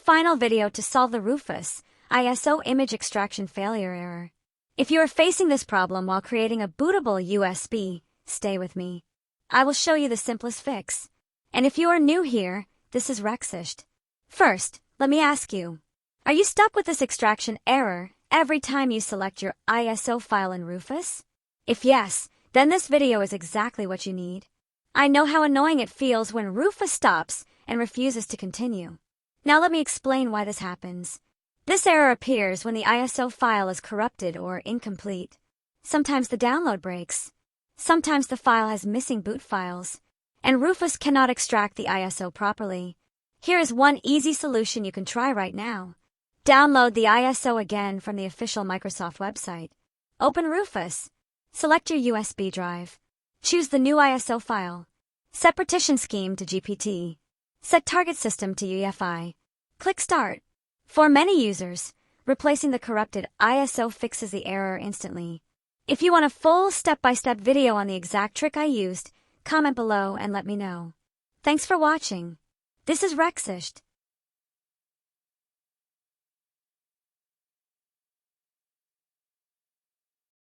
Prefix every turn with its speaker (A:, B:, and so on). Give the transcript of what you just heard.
A: final video to solve the Rufus ISO image extraction failure error. If you are facing this problem while creating a bootable USB, stay with me. I will show you the simplest fix. And if you are new here, this is Rexisht. First, let me ask you, are you stuck with this extraction error every time you select your ISO file in Rufus? If yes, then this video is exactly what you need. I know how annoying it feels when Rufus stops and refuses to continue. Now let me explain why this happens. This error appears when the ISO file is corrupted or incomplete. Sometimes the download breaks. Sometimes the file has missing boot files, and Rufus cannot extract the ISO properly. Here is one easy solution you can try right now. Download the ISO again from the official Microsoft website. Open Rufus. Select your USB drive. Choose the new ISO file. Set partition scheme to GPT. Set target system to UEFI. Click Start. For many users, replacing the corrupted ISO fixes the error instantly. If you want a full step-by-step video on the exact trick I used, comment below and let me know. Thanks for watching. This is Rexisht.